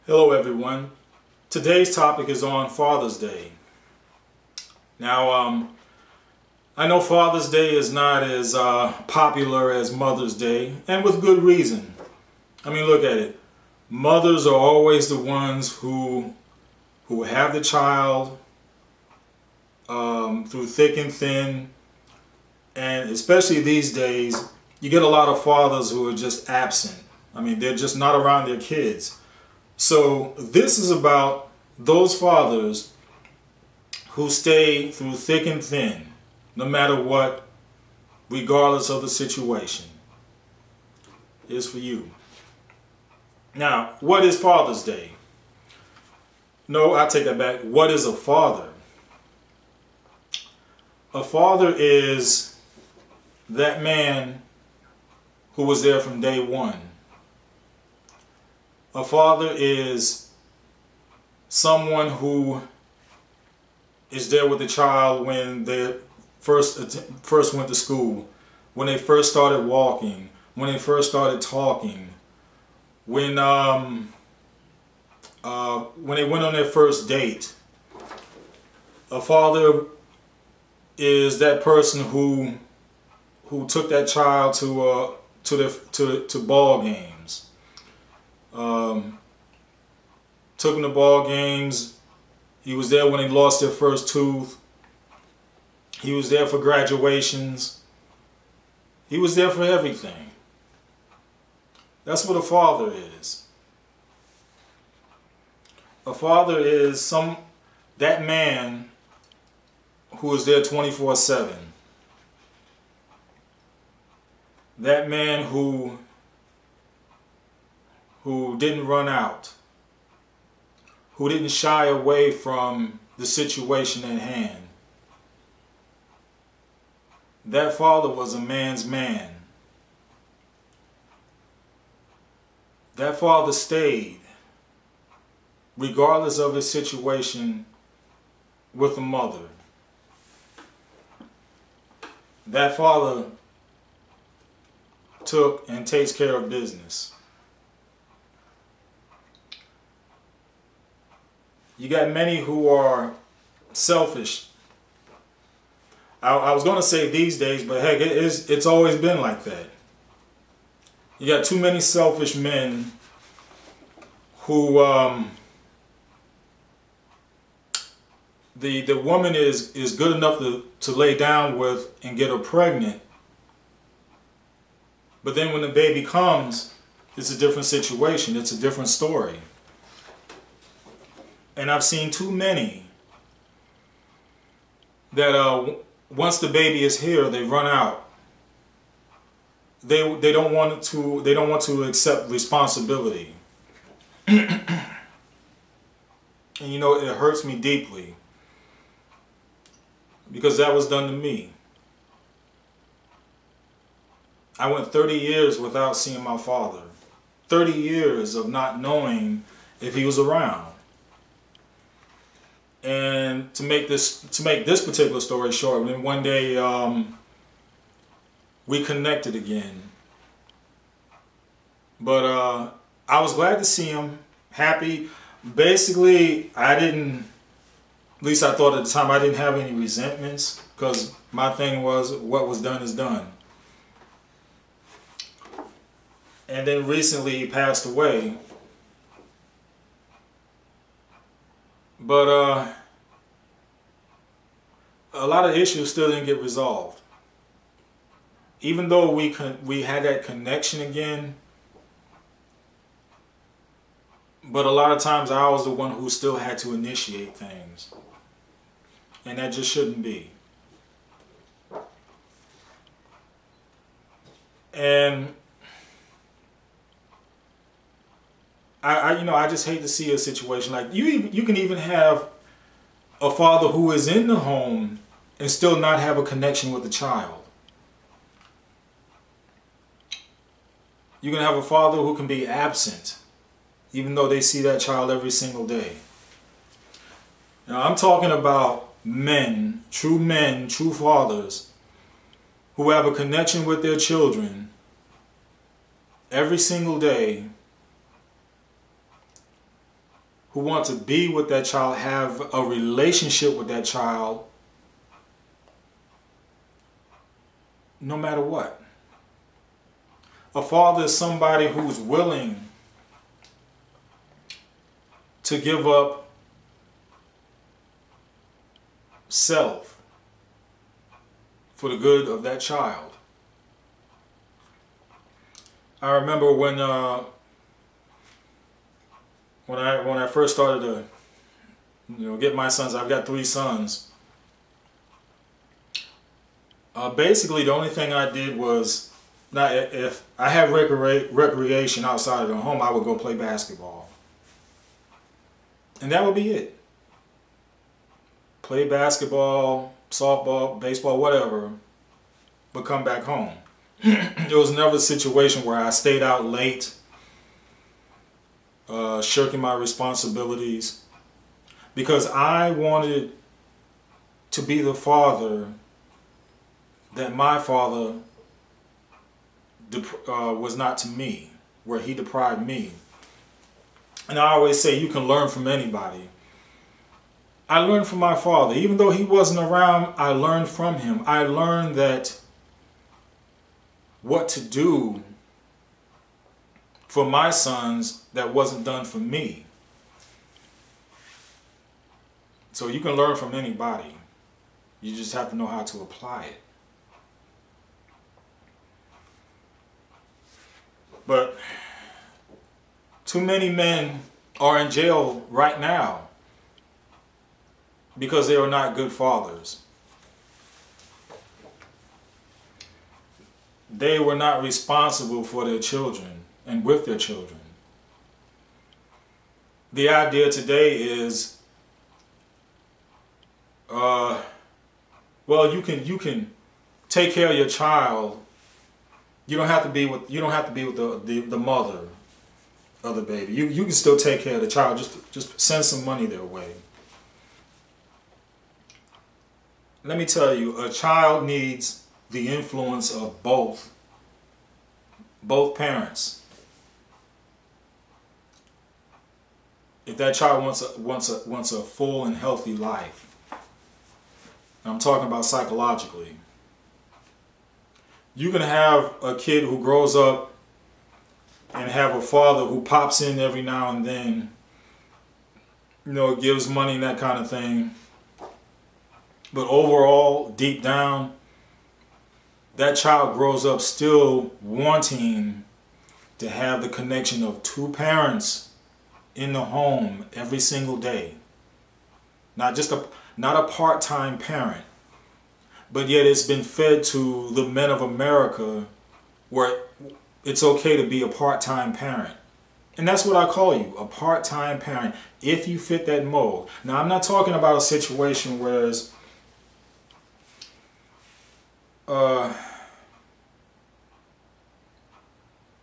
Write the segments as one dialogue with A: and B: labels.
A: Hello everyone. Today's topic is on Father's Day. Now, I know Father's Day is not as popular as Mother's Day, and with good reason. I mean, look at it. Mothers are always the ones who have the child through thick and thin, and especially these days, you get a lot of fathers who are just absent. I mean, they're just not around their kids. So this is about those fathers who stay through thick and thin, no matter what, regardless of the situation. It's for you. Now, what is Father's Day? No, I take that back. What is a father? A father is that man who was there from day one. A father is someone who is there with the child when they first went to school, when they first started walking, when they first started talking, when they went on their first date. A father is that person who took that child to ball games. Took them to ball games. He was there when they lost their first tooth. He was there for graduations. He was there for everything. That's what a father is. A father is that man who is there 24/7. That man who didn't run out, who didn't shy away from the situation at hand. That father was a man's man. That father stayed, regardless of his situation, with the mother. That father took and takes care of business. You got many who are selfish. I was going to say these days, but heck, it's always been like that. You got too many selfish men who the woman is good enough to lay down with and get her pregnant. But then when the baby comes, it's a different situation. It's a different story. And I've seen too many that once the baby is here, they run out. They don't want to accept responsibility. And you know, it hurts me deeply because that was done to me. I went 30 years without seeing my father. 30 years of not knowing if he was around. And to make this particular story short, then one day we connected again. But I was glad to see him, happy. Basically, at least I thought at the time, I didn't have any resentments, because my thing was, what was done is done. And then recently he passed away. But a lot of issues still didn't get resolved. Even though we had that connection again, but a lot of times I was the one who still had to initiate things. And that just shouldn't be. And I just hate to see a situation like you can even have a father who is in the home and still not have a connection with the child. You can have a father who can be absent, even though they see that child every single day. Now I'm talking about men, true fathers, who have a connection with their children every single day, who want to be with that child, have a relationship with that child, no matter what. A father is somebody who's willing to give up self for the good of that child. I remember when I first started to get my sons. I've got 3 sons. Basically, the only thing I did was, if I had recreation outside of the home, I would go play basketball, and that would be it. Play basketball, softball, baseball, whatever, but come back home. There was never a situation where I stayed out late, shirking my responsibilities, because I wanted to be the father that my father was not to me, where he deprived me. And I always say, you can learn from anybody. I learned from my father. Even though he wasn't around, I learned from him. I learned that what to do for my sons that wasn't done for me. So you can learn from anybody. You just have to know how to apply it. But too many men are in jail right now because they are not good fathers. They were not responsible for their children and with their children. The idea today is, well, you can take care of your child. You don't have to be with the mother of the baby. You can still take care of the child. Just send some money their way. Let me tell you, a child needs the influence of both parents. If that child wants a full and healthy life, I'm talking about psychologically. You can have a kid who grows up and have a father who pops in every now and then, gives money and that kind of thing. But overall, deep down, that child grows up still wanting to have the connection of 2 parents in the home every single day. Not a part-time parent, but yet it's been fed to the men of America where it's okay to be a part-time parent. And that's what I call you, a part-time parent, if you fit that mold. Now, I'm not talking about a situation where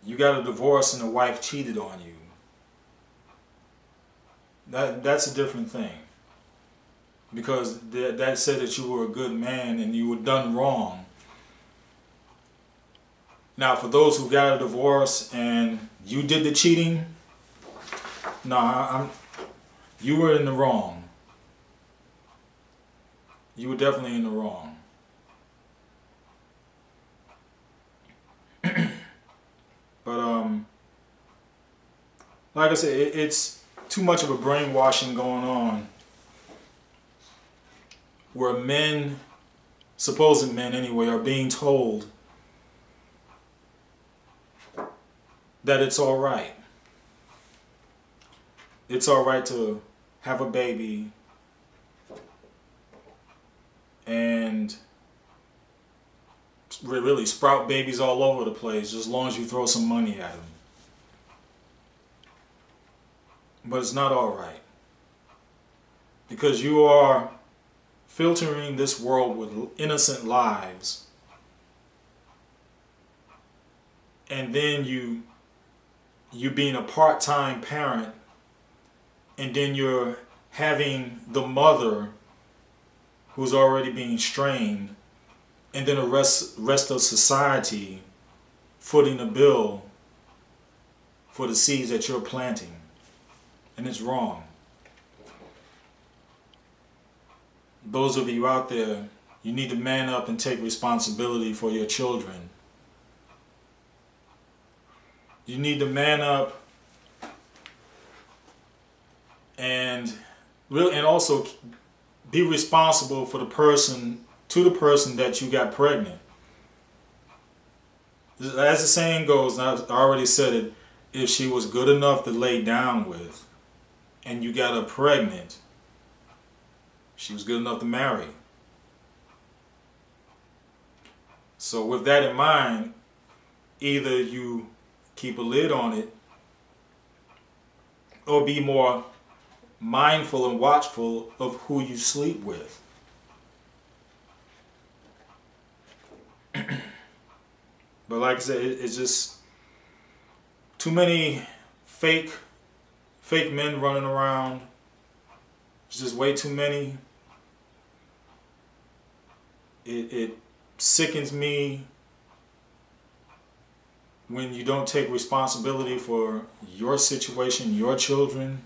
A: you got a divorce and the wife cheated on you. That's a different thing. Because that said that you were a good man and you were done wrong. Now, for those who got a divorce and you did the cheating, you were in the wrong. You were definitely in the wrong. But like I said, it's too much of a brainwashing going on, where men, supposed men anyway, are being told that it's all right. It's all right to have a baby and really sprout babies all over the place, just as long as you throw some money at them. But it's not all right, because you are filtering this world with innocent lives, and then you being a part-time parent, and then you're having the mother who's already being strained, and then the rest of society footing the bill for the seeds that you're planting. And it's wrong. those of you out there, you need to man up and take responsibility for your children. You need to man up and also be responsible for the person that you got pregnant. As the saying goes, and I already said it, if she was good enough to lay down with and you got her pregnant, she was good enough to marry. So with that in mind, either you keep a lid on it or be more mindful and watchful of who you sleep with. But like I said, it's just too many fake men running around. It's just way too many. It sickens me when you don't take responsibility for your situation, your children,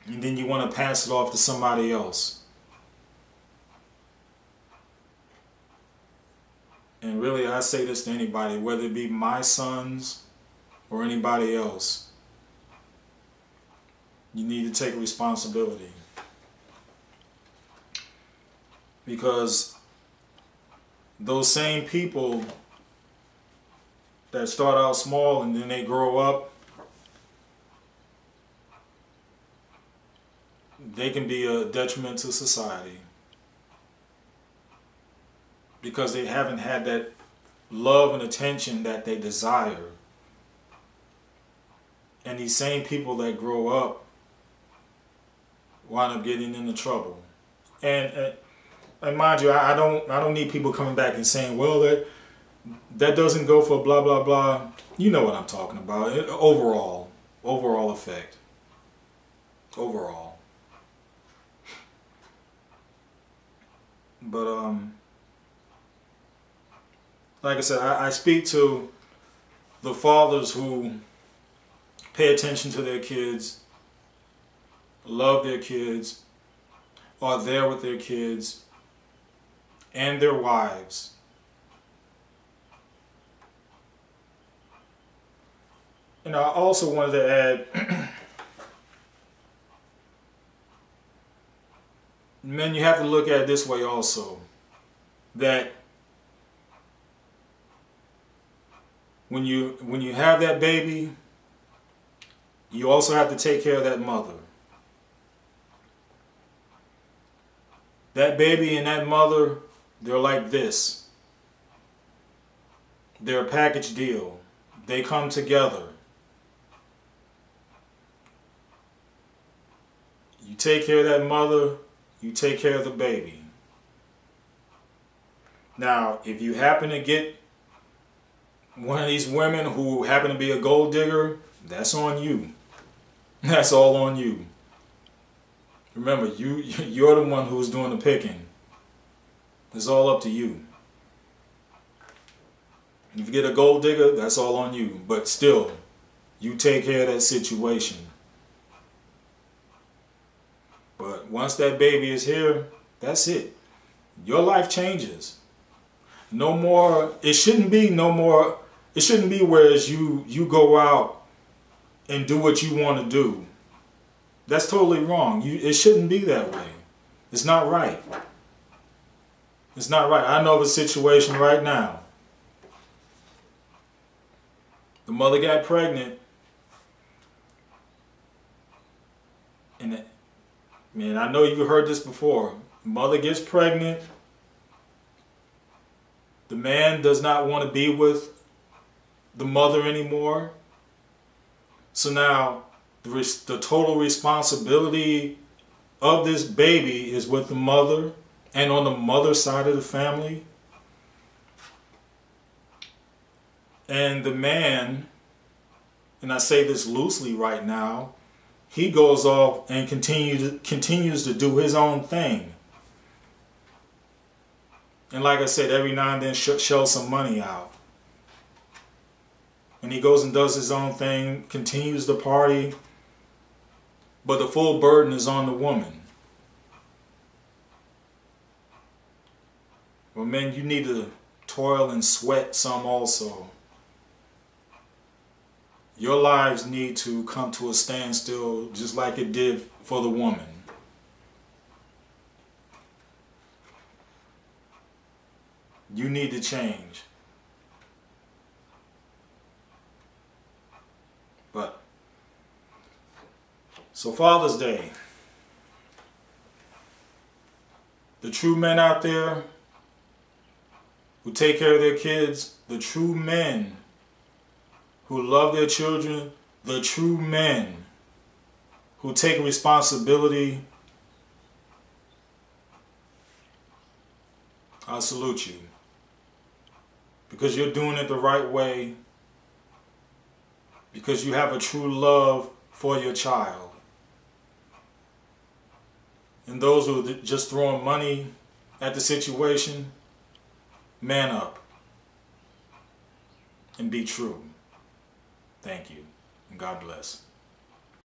A: and then you want to pass it off to somebody else. And really, I say this to anybody, whether it be my sons or anybody else, you need to take responsibility. Because those same people that start out small and then they grow up, they can be a detriment to society. Because they haven't had that love and attention that they desire. And these same people that grow up wind up getting into trouble. And mind you, I don't need people coming back and saying, well, that doesn't go for blah blah blah. You know what I'm talking about. Overall effect. Overall. But like I said, I speak to the fathers who pay attention to their kids, love their kids, are there with their kids and their wives. And I also wanted to add, men, you have to look at it this way also, that when you have that baby, you also have to take care of that mother. That baby and that mother, they're like this. They're a package deal. They come together. You take care of that mother, you take care of the baby. Now, if you happen to get one of these women who happen to be a gold digger, that's on you. That's all on you. Remember, you're the one who's doing the picking. It's all up to you. If you get a gold digger, that's all on you. But still, you take care of that situation. But once that baby is here, that's it. Your life changes. No more, it shouldn't be whereas you go out and do what you want to do. That's totally wrong. It shouldn't be that way. It's not right. It's not right. I know of a situation right now. The mother got pregnant. And man, I know you heard this before. Mother gets pregnant. The man does not want to be with the mother anymore. So now the total responsibility of this baby is with the mother and on the mother's side of the family. And the man, and I say this loosely right now, he goes off and continues to do his own thing. And like I said, every now and then shell some money out. And he goes and does his own thing, continues the party, but the full burden is on the woman. Well, men, you need to toil and sweat some also. Your lives need to come to a standstill just like it did for the woman. You need to change. But, so Father's Day. The true men out there who take care of their kids, the true men who love their children, the true men who take responsibility, I salute you. Because you're doing it the right way. Because you have a true love for your child. And those who are just throwing money at the situation, man up and be true. Thank you, and God bless.